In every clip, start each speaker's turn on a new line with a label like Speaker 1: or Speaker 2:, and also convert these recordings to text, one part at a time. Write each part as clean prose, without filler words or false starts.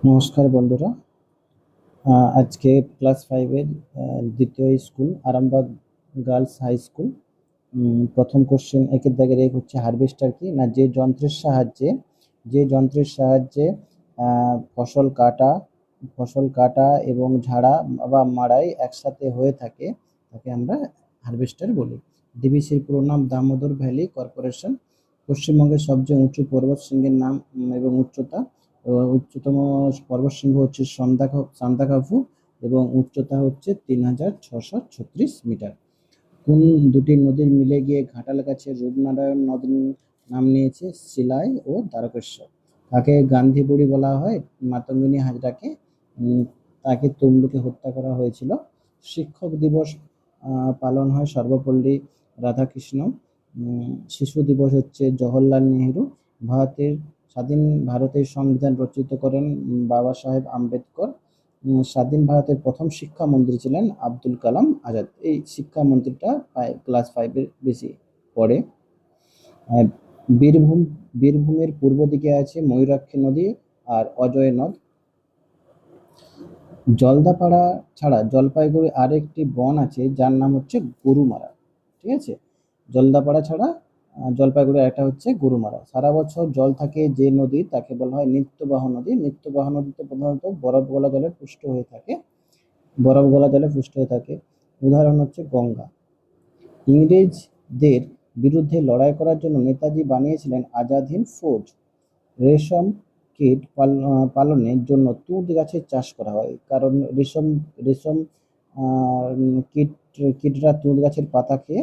Speaker 1: নমস্কার বন্ধুরা। আজকে ক্লাস ফাইভের দ্বিতীয় school Arambagh girls high school. প্রথম কোশ্চেন একের দাগের এক হচ্ছে হারভেস্টার কি না, যে যন্ত্রের সাহায্যে ফসল কাটা এবং ঝাড়া বা মাড়াই একসাথে হয়ে থাকে তাকে আমরা হারভেস্টার বলি। ডিভিসির পুরো নাম দামোদর ভ্যালি কর্পোরেশন। পশ্চিমবঙ্গের সবচেয়ে উঁচু পর্বত শৃঙ্গের নাম এবং উচ্চতা। উচ্চতম পর্বতশৃঙ্গ হচ্ছে সান্দাকফু এবং উচ্চতা হচ্ছে ৩,৬৩৬ মিটার। কোন দুটি নদীর মিলে গিয়ে ঘাটাল কাছে রূপনারায়ণ নদ নাম নিয়েছে? শিলাই ও দ্বারকেশ্বর। তাকে গান্ধী বুড়ি বলা হয়। মাতঙ্গিনী হাজরাকে তাকে তমলুকে হত্যা করা হয়েছিল। শিক্ষক দিবস পালন হয় সর্বপল্লী রাধাকৃষ্ণ। শিশু দিবস হচ্ছে জওহরলাল নেহেরু। ভারতের সংবিধান রচিত করেন বাবা সাহেব আম্বেদকর। স্বাধীন ভারতের প্রথম শিক্ষামন্ত্রী ছিলেন আব্দুল কালাম আজাদ। এই শিক্ষামন্ত্রীটা ক্লাস ফাইভের বেশি পড়ে। বীরভূম বীরভূমের পূর্ব দিকে আছে ময়ূরাক্ষী নদী আর অজয় নদ। জলদাপাড়া ছাড়া জলপাইগুড়ি আরেকটি বন আছে যার নাম হচ্ছে গরুমারা। ঠিক আছে, জলদাপাড়া ছাড়া জলপাইগুড়ি একটা হচ্ছে গরুমারা। সারা বছর জল থাকে যে নদী তাকে বলা হয় নিত্যবাহ নদী। নিত্যবাহ নদীতে প্রধানত বরফ গলা জলে পুষ্ট হয়ে থাকে। উদাহরণ হচ্ছে গঙ্গা। ইংরেজদের বিরুদ্ধে লড়াই করার জন্য নেতাজি বানিয়েছিলেন আজাদ হিন্দ ফৌজ। রেশম কীট পালনের জন্য তুঁত গাছের চাষ করা হয়, কারণ রেশম রেশম কীটরা তুঁত গাছের পাতা খেয়ে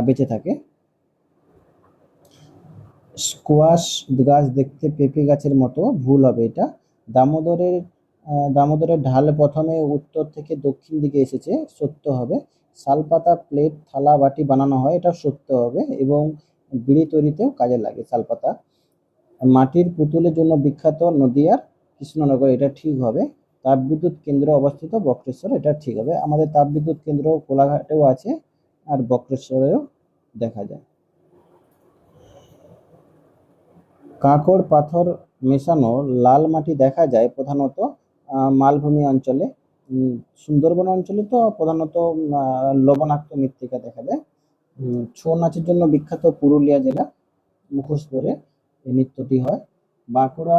Speaker 1: বেঁচে থাকে। স্কোয়াশ গাছ দেখতে পেঁপে গাছের মতো, ভুল হবে এটা। দামোদরের ঢাল প্রথমে উত্তর থেকে দক্ষিণ দিকে এসেছে, সত্য হবে। শালপাতা প্লেট থালা বাটি বানানো হয়, এটা সত্য হবে, এবং বিড়ি তৈরিতেও কাজে লাগে শালপাতা। মাটির পুতুলের জন্য বিখ্যাত নদিয়ার কৃষ্ণনগর, এটা ঠিক হবে। তাপবিদ্যুৎ কেন্দ্র অবস্থিত বক্রেশ্বর, এটা ঠিক হবে। আমাদের তাপবিদ্যুৎ কেন্দ্র কোলাঘাটেও আছে আর বক্রেশ্বরেও দেখা যায়। কাঁকড় পাথর মেশানো লাল মাটি দেখা যায় প্রধানত মালভূমি অঞ্চলে। সুন্দরবন অঞ্চলে তো প্রধানত লবণাক্ত মৃত্তিকা দেখা যায়। ছৌ নাচের জন্য বিখ্যাত পুরুলিয়া জেলা, মুখোশ পরে এই নৃত্যটি হয়। বাঁকুড়া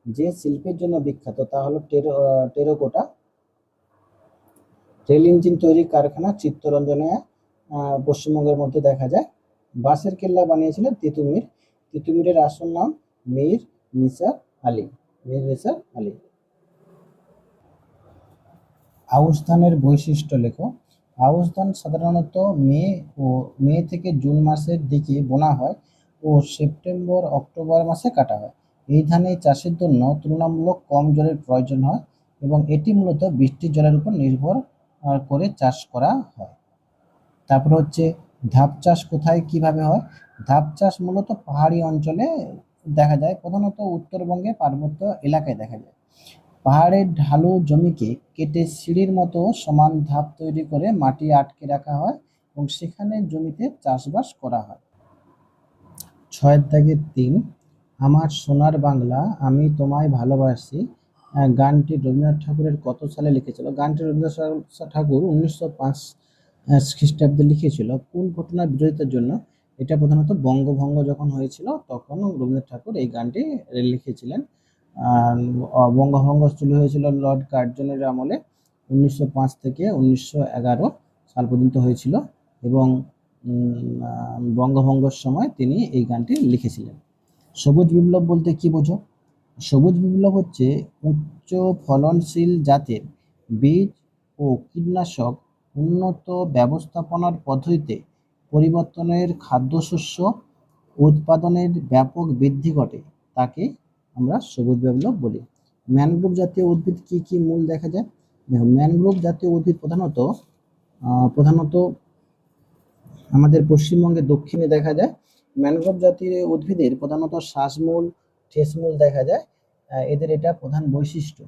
Speaker 1: যে শিল্পের জন্য বিখ্যাত তা হলো টেরাকোটা। রেল ইঞ্জিন তৈরির কারখানা চিত্তরঞ্জনে পশ্চিমবঙ্গের মধ্যে দেখা যায়। বাঁশের কেল্লা বানিয়েছিলেন তিতুমির। তিতুমিরের আসল নাম মীর নিসার আলী। আউশ ধানের বৈশিষ্ট্য লেখো। আউশ ধান সাধারণত মে থেকে জুন মাসের দিকে বোনা হয় ও সেপ্টেম্বর অক্টোবর মাসে কাটা হয়। এই ধানে চাষের জন্য তুলনামূলক কম জলের প্রয়োজন হয় এবং এটি মূলত বৃষ্টির জলের উপর নির্ভর করে চাষ করা হয়। তারপর হচ্ছে ধাপ চাষ কোথায় কিভাবে হয়? ধাপ চাষ মূলত পাহাড়ি অঞ্চলে দেখা যায়, প্রধানত উত্তরবঙ্গে পার্বত্য এলাকায় দেখা যায়। পাহাড়ের ঢালু জমিকে কেটে সিঁড়ির মতো সমান ধাপ তৈরি করে মাটি আটকে রাখা হয় এবং সেখানে জমিতে চাষবাস করা হয়। 6-3 আমার সোনার বাংলা আমি তোমায় ভালোবাসি গানটি রবীন্দ্রনাথ ঠাকুরের কত সালে লিখেছিল? গানটি রবীন্দ্রনাথ ঠাকুর 1905 খ্রিস্টাব্দে লিখেছিল। কোন ঘটনার বিরোধিতার জন্য? এটা প্রধানত বঙ্গভঙ্গ যখন হয়েছিল তখন রবীন্দ্রনাথ ঠাকুর এই গানটি লিখেছিলেন। বঙ্গভঙ্গ শুরু হয়েছিল লর্ড কার্জনের আমলে 1905 থেকে 1911 সাল পর্যন্ত হয়েছিল এবং বঙ্গভঙ্গের সময় তিনি এই গানটি লিখেছিলেন। সবুজ বিপ্লব বলতে কি বোঝো? সবুজ বিপ্লব হচ্ছে উচ্চ ফলনশীল জাতের বীজ ও কীটনাশক উন্নত ব্যবস্থাপনার পদ্ধতিতে পরিবর্তনের খাদ্যশস্য উৎপাদনের ব্যাপক বৃদ্ধি ঘটে, তাকে আমরা সবুজ বিপ্লব বলি। ম্যানগ্রোভ জাতীয় উদ্ভিদ কি কি মূল দেখা যায়? দেখো, ম্যানগ্রোভ জাতীয় উদ্ভিদ প্রধানত আমাদের পশ্চিমবঙ্গের দক্ষিণে দেখা যায়। ম্যানগ্রোভ জাতীয় উদ্ভিদের প্রধানত শ্বাসমূল ঠেসমূল দেখা যায়। এদের এটা প্রধান বৈশিষ্ট্য।